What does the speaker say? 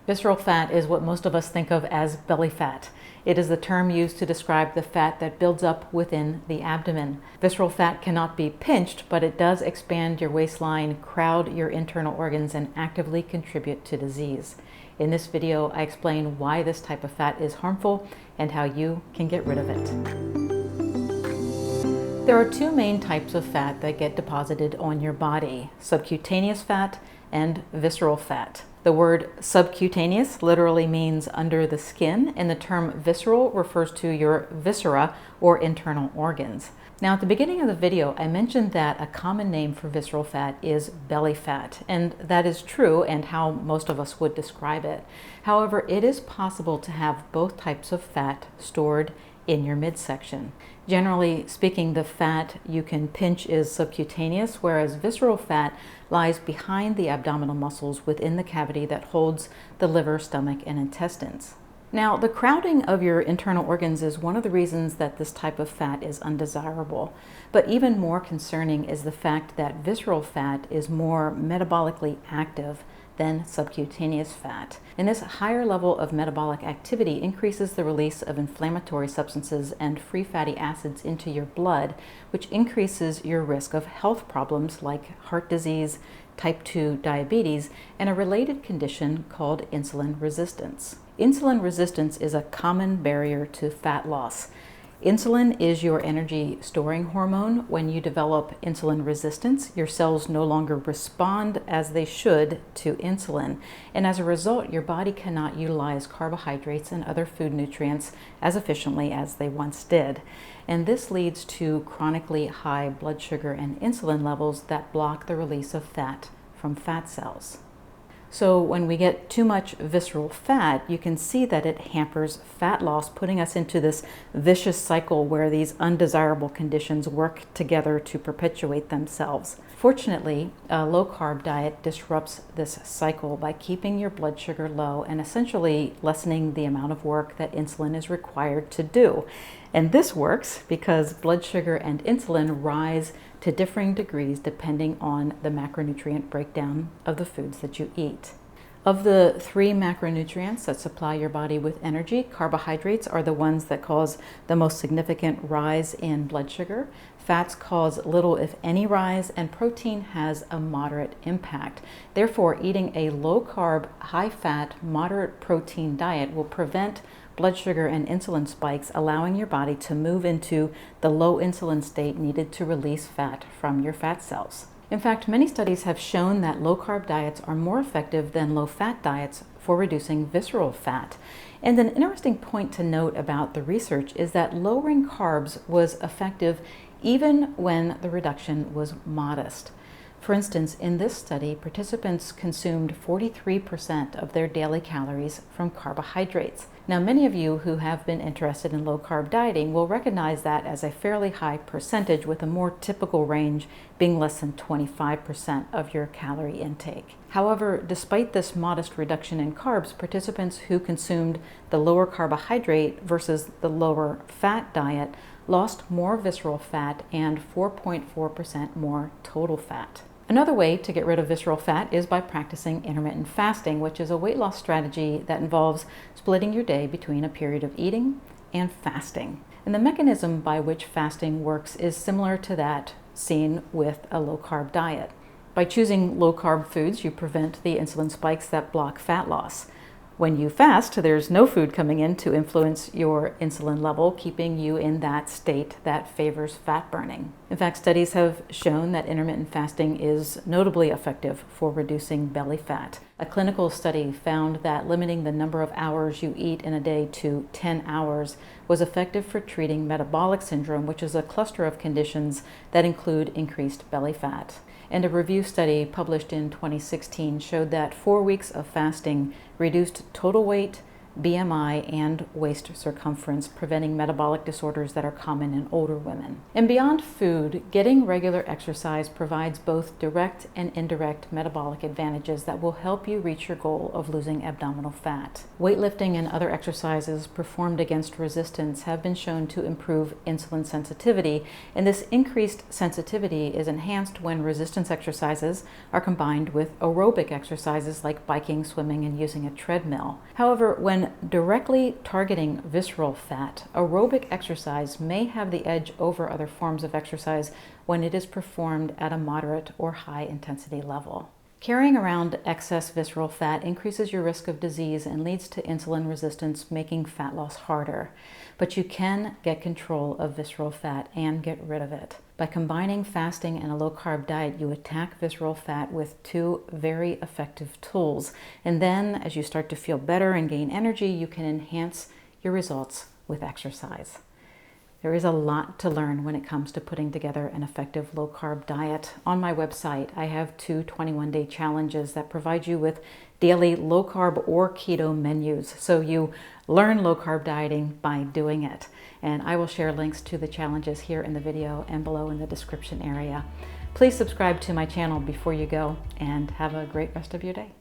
Visceral fat is what most of us think of as belly fat. It is the term used to describe the fat that builds up within the abdomen. Visceral fat cannot be pinched, but it does expand your waistline, crowd your internal organs, and actively contribute to disease. In this video, I explain why this type of fat is harmful and how you can get rid of it. There are two main types of fat that get deposited on your body: subcutaneous fat and visceral fat. The word subcutaneous literally means under the skin, and the term visceral refers to your viscera or internal organs. Now, at the beginning of the video, I mentioned that a common name for visceral fat is belly fat, and that is true and how most of us would describe it. However, it is possible to have both types of fat stored in your midsection. Generally speaking, the fat you can pinch is subcutaneous, whereas visceral fat lies behind the abdominal muscles within the cavity that holds the liver, stomach, and intestines. Now, the crowding of your internal organs is one of the reasons that this type of fat is undesirable. But even more concerning is the fact that visceral fat is more metabolically active than subcutaneous fat. And this higher level of metabolic activity increases the release of inflammatory substances and free fatty acids into your blood, which increases your risk of health problems like heart disease, type 2 diabetes, and a related condition called insulin resistance. Insulin resistance is a common barrier to fat loss. Insulin is your energy storing hormone. When you develop insulin resistance, your cells no longer respond as they should to insulin. And as a result, your body cannot utilize carbohydrates and other food nutrients as efficiently as they once did. And this leads to chronically high blood sugar and insulin levels that block the release of fat from fat cells. So when we get too much visceral fat, you can see that it hampers fat loss, putting us into this vicious cycle where these undesirable conditions work together to perpetuate themselves. Fortunately, a low-carb diet disrupts this cycle by keeping your blood sugar low and essentially lessening the amount of work that insulin is required to do. And this works because blood sugar and insulin rise to differing degrees depending on the macronutrient breakdown of the foods that you eat. Of the three macronutrients that supply your body with energy, carbohydrates are the ones that cause the most significant rise in blood sugar. Fats cause little, if any, rise, and protein has a moderate impact. Therefore, eating a low-carb, high-fat, moderate protein diet will prevent blood sugar and insulin spikes, allowing your body to move into the low insulin state needed to release fat from your fat cells. In fact, many studies have shown that low-carb diets are more effective than low-fat diets for reducing visceral fat. And an interesting point to note about the research is that lowering carbs was effective even when the reduction was modest. For instance, in this study, participants consumed 43% of their daily calories from carbohydrates. Now, many of you who have been interested in low-carb dieting will recognize that as a fairly high percentage, with a more typical range being less than 25% of your calorie intake. However, despite this modest reduction in carbs, participants who consumed the lower carbohydrate versus the lower fat diet lost more visceral fat and 4.4% more total fat. Another way to get rid of visceral fat is by practicing intermittent fasting, which is a weight loss strategy that involves splitting your day between a period of eating and fasting. And the mechanism by which fasting works is similar to that seen with a low-carb diet. By choosing low-carb foods, you prevent the insulin spikes that block fat loss. When you fast, there's no food coming in to influence your insulin level, keeping you in that state that favors fat burning. In fact, studies have shown that intermittent fasting is notably effective for reducing belly fat. A clinical study found that limiting the number of hours you eat in a day to 10 hours was effective for treating metabolic syndrome, which is a cluster of conditions that include increased belly fat. And a review study published in 2016 showed that 4 weeks of fasting reduced total weight, BMI, and waist circumference, preventing metabolic disorders that are common in older women. And beyond food, getting regular exercise provides both direct and indirect metabolic advantages that will help you reach your goal of losing abdominal fat. Weightlifting and other exercises performed against resistance have been shown to improve insulin sensitivity, and this increased sensitivity is enhanced when resistance exercises are combined with aerobic exercises like biking, swimming, and using a treadmill. However, when directly targeting visceral fat, aerobic exercise may have the edge over other forms of exercise when it is performed at a moderate or high intensity level. Carrying around excess visceral fat increases your risk of disease and leads to insulin resistance, making fat loss harder. But you can get control of visceral fat and get rid of it. By combining fasting and a low-carb diet, you attack visceral fat with two very effective tools. And then, as you start to feel better and gain energy, you can enhance your results with exercise. There is a lot to learn when it comes to putting together an effective low-carb diet. On my website, I have 2 21-day challenges that provide you with daily low-carb or keto menus. So you learn low-carb dieting by doing it. And I will share links to the challenges here in the video and below in the description area. Please subscribe to my channel before you go, and have a great rest of your day.